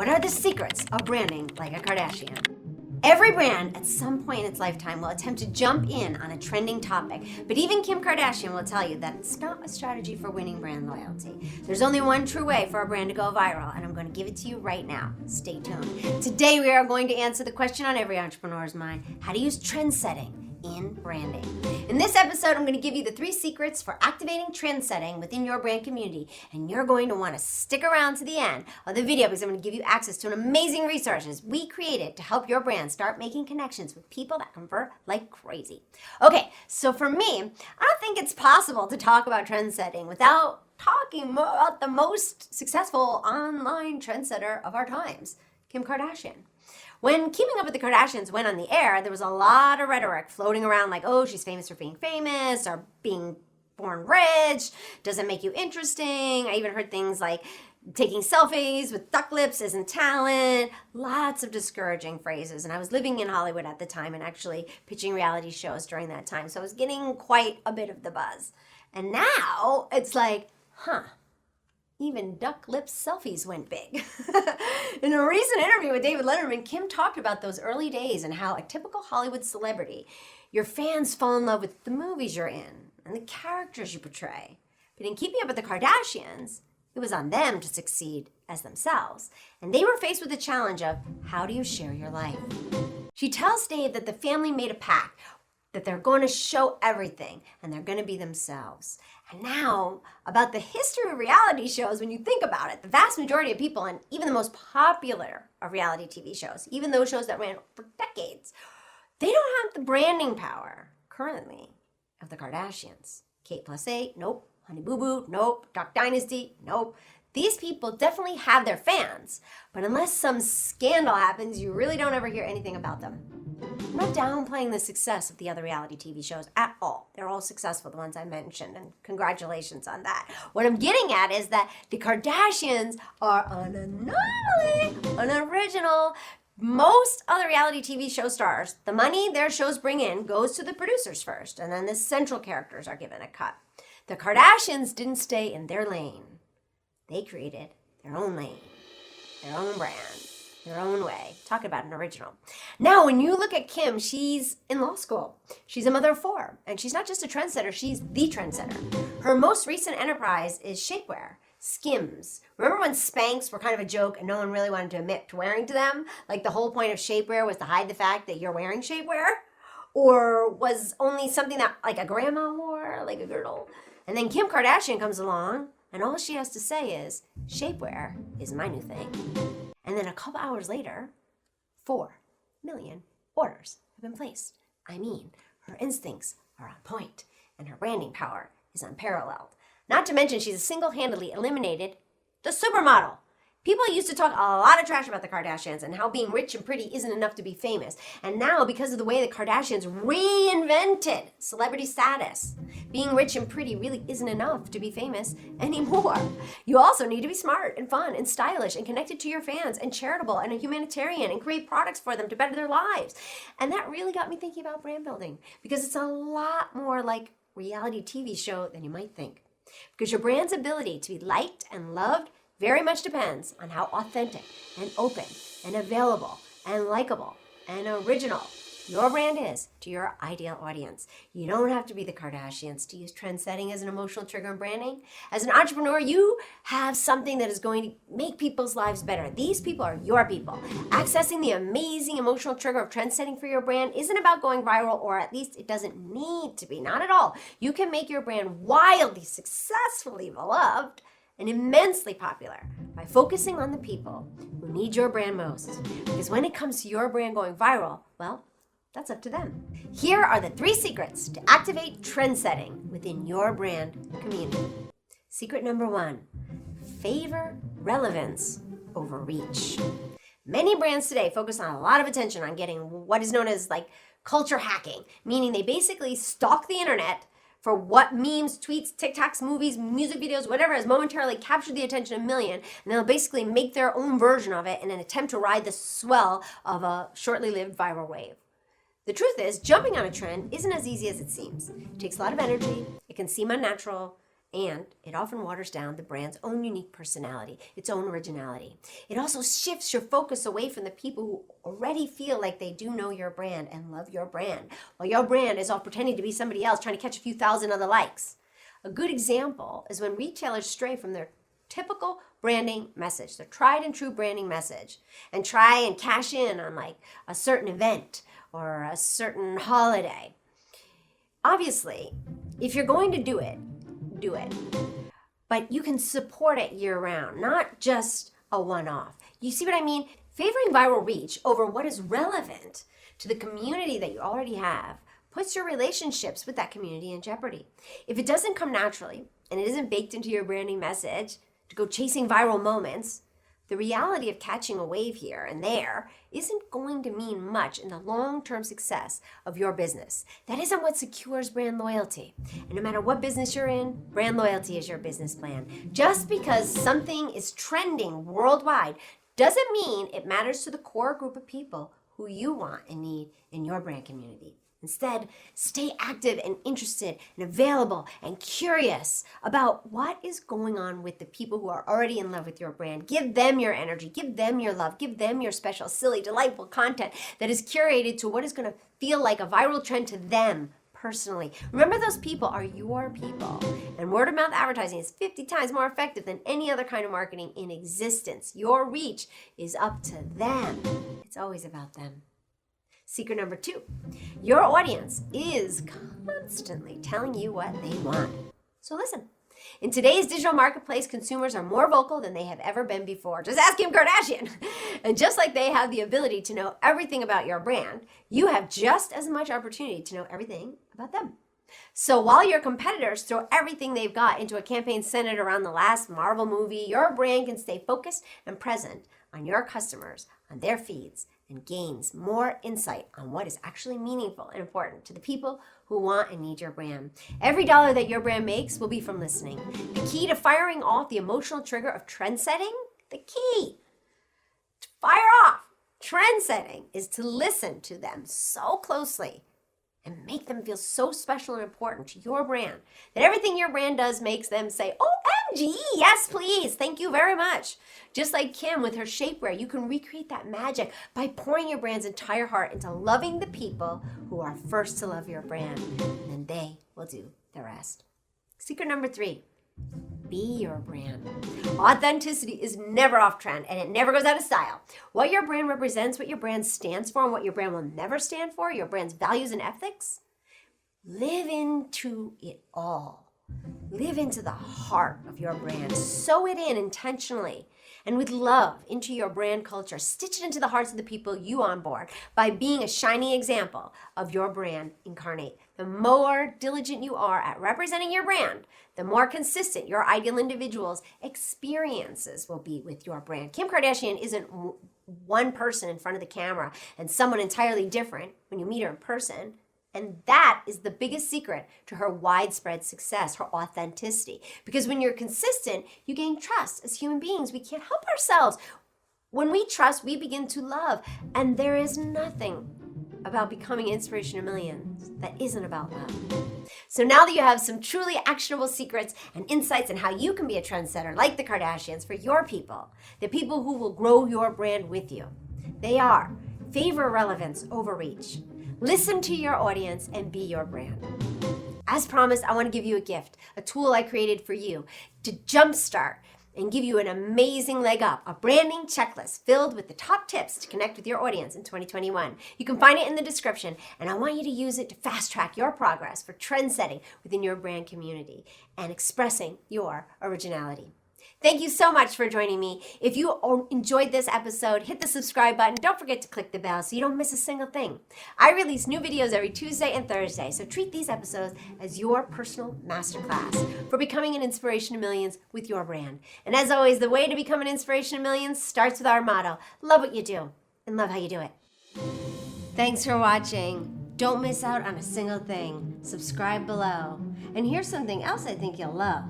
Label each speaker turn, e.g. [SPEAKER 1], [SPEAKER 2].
[SPEAKER 1] What are the secrets of branding like a Kardashian? Every brand at some point in its lifetime will attempt to jump in on a trending topic, but even Kim Kardashian will tell you that it's not a strategy for winning brand loyalty. There's only one true way for a brand to go viral, and I'm going to give it to you right now. Stay tuned. Today we are going to answer the question on every entrepreneur's mind: how to use trend setting in branding. In this episode, I'm going to give you the 3 secrets for activating trend setting within your brand community, and you're going to want to stick around to the end of the video because I'm going to give you access to an amazing resources we created to help your brand start making connections with people that convert like crazy. Okay, so for me, I don't think it's possible to talk about trend setting without talking about the most successful online trendsetter of our times, Kim Kardashian. When Keeping Up with the Kardashians went on the air, there was a lot of rhetoric floating around like, oh, she's famous for being famous, or being born rich, doesn't make you interesting. I even heard things like taking selfies with duck lips isn't talent. Lots of discouraging phrases. And I was living in Hollywood at the time and actually pitching reality shows during that time. So I was getting quite a bit of the buzz. And now it's like, even duck lips selfies went big. In a recent interview with David Letterman, Kim talked about those early days and how a typical Hollywood celebrity, your fans fall in love with the movies you're in and the characters you portray. But in Keeping Up with the Kardashians, it was on them to succeed as themselves. And they were faced with the challenge of, how do you share your life? She tells Dave that the family made a pact that they're going to show everything and they're going to be themselves. And now, about the history of reality shows, when you think about it, the vast majority of people, and even the most popular of reality TV shows, even those shows that ran for decades, they don't have the branding power, currently, of the Kardashians. Kate plus 8, nope. Honey Boo Boo, nope. Duck Dynasty, nope. These people definitely have their fans, but unless some scandal happens, you really don't ever hear anything about them. I'm not downplaying the success of the other reality TV shows at all. They're all successful, the ones I mentioned, and congratulations on that. What I'm getting at is that the Kardashians are an anomaly, an original. Most other reality TV show stars, the money their shows bring in goes to the producers first, and then the central characters are given a cut. The Kardashians didn't stay in their lane. They created their own lane, their own brand, their own way. Talk about an original. Now, when you look at Kim, she's in law school. She's a mother of 4, and she's not just a trendsetter, she's the trendsetter. Her most recent enterprise is shapewear, Skims. Remember when Spanx were kind of a joke and no one really wanted to admit to wearing to them? Like the whole point of shapewear was to hide the fact that you're wearing shapewear? Or was only something that like a grandma wore, like a girdle? And then Kim Kardashian comes along, and all she has to say is, shapewear is my new thing. And then a couple hours later, 4 million orders have been placed. I mean, her instincts are on point, and her branding power is unparalleled. Not to mention, she's single-handedly eliminated the supermodel. People used to talk a lot of trash about the Kardashians and how being rich and pretty isn't enough to be famous. And now, because of the way the Kardashians reinvented celebrity status, being rich and pretty really isn't enough to be famous anymore. You also need to be smart and fun and stylish and connected to your fans and charitable and a humanitarian and create products for them to better their lives. And that really got me thinking about brand building, because it's a lot more like reality TV show than you might think. Because your brand's ability to be liked and loved very much depends on how authentic and open and available and likable and original your brand is to your ideal audience. You don't have to be the Kardashians to use trend setting as an emotional trigger in branding. As an entrepreneur, you have something that is going to make people's lives better. These people are your people. Accessing the amazing emotional trigger of trend setting for your brand isn't about going viral, or at least it doesn't need to be, not at all. You can make your brand wildly successfully beloved and immensely popular by focusing on the people who need your brand most. Because when it comes to your brand going viral, well, that's up to them. Here are the 3 secrets to activate trend setting within your brand community. Secret number 1, favor relevance over reach. Many brands today focus on a lot of attention on getting what is known as like culture hacking, meaning they basically stalk the internet for what memes, tweets, TikToks, movies, music videos, whatever has momentarily captured the attention of a million, and they'll basically make their own version of it in an attempt to ride the swell of a shortly lived viral wave. The truth is, jumping on a trend isn't as easy as it seems. It takes a lot of energy, it can seem unnatural, And it often waters down the brand's own unique personality, its own originality. It also shifts your focus away from the people who already feel like they do know your brand and love your brand, while your brand is all pretending to be somebody else trying to catch a few thousand other likes. A good example is when retailers stray from their typical branding message, their tried and true branding message, and try and cash in on like a certain event or a certain holiday. Obviously, if you're going to do it, do it. But you can support it year-round, not just a one-off. You see what I mean? Favoring viral reach over what is relevant to the community that you already have puts your relationships with that community in jeopardy. If it doesn't come naturally and it isn't baked into your branding message to go chasing viral moments, the reality of catching a wave here and there isn't going to mean much in the long-term success of your business. That isn't what secures brand loyalty. And no matter what business you're in, brand loyalty is your business plan. Just because something is trending worldwide doesn't mean it matters to the core group of people who you want and need in your brand community. Instead, stay active and interested and available and curious about what is going on with the people who are already in love with your brand. Give them your energy, give them your love, give them your special, silly, delightful content that is curated to what is going to feel like a viral trend to them personally. Remember, those people are your people, and word of mouth advertising is 50 times more effective than any other kind of marketing in existence. Your reach is up to them. It's always about them. Secret number 2, your audience is constantly telling you what they want. So listen. In today's digital marketplace, consumers are more vocal than they have ever been before. Just ask Kim Kardashian. And just like they have the ability to know everything about your brand, you have just as much opportunity to know everything about them. So while your competitors throw everything they've got into a campaign centered around the last Marvel movie, your brand can stay focused and present on your customers, on their feeds, and gains more insight on what is actually meaningful and important to the people who want and need your brand. Every dollar that your brand makes will be from listening. The key to firing off the emotional trigger of trend setting, the key to fire off trend setting is to listen to them so closely and make them feel so special and important to your brand that everything your brand does makes them say, OMG, yes, please, thank you very much. Just like Kim with her shapewear, you can recreate that magic by pouring your brand's entire heart into loving the people who are first to love your brand, and then they will do the rest. Secret number 3, be your brand. Authenticity is never off trend and it never goes out of style. What your brand represents, what your brand stands for, and what your brand will never stand for, your brand's values and ethics, live into it all. Live into the heart of your brand. Sew it in intentionally and with love into your brand culture. Stitch it into the hearts of the people you onboard by being a shining example of your brand incarnate. The more diligent you are at representing your brand, the more consistent your ideal individual's experiences will be with your brand. Kim Kardashian isn't one person in front of the camera and someone entirely different when you meet her in person. And that is the biggest secret to her widespread success, her authenticity. Because when you're consistent, you gain trust. As human beings, we can't help ourselves. When we trust, we begin to love. And there is nothing about becoming inspiration to millions that isn't about love. So now that you have some truly actionable secrets and insights on how you can be a trendsetter like the Kardashians for your people, the people who will grow your brand with you, they are favor relevance over reach. Listen to your audience and be your brand. As promised, I want to give you a gift, a tool I created for you to jumpstart and give you an amazing leg up, a branding checklist filled with the top tips to connect with your audience in 2021. You can find it in the description, and I want you to use it to fast track your progress for trend setting within your brand community and expressing your originality. Thank you so much for joining me. If you enjoyed this episode, hit the subscribe button. Don't forget to click the bell so you don't miss a single thing. I release new videos every Tuesday and Thursday, so treat these episodes as your personal masterclass for becoming an inspiration to millions with your brand. And as always, the way to become an inspiration to millions starts with our motto: love what you do and love how you do it. Thanks for watching. Don't miss out on a single thing. Subscribe below. And here's something else I think you'll love.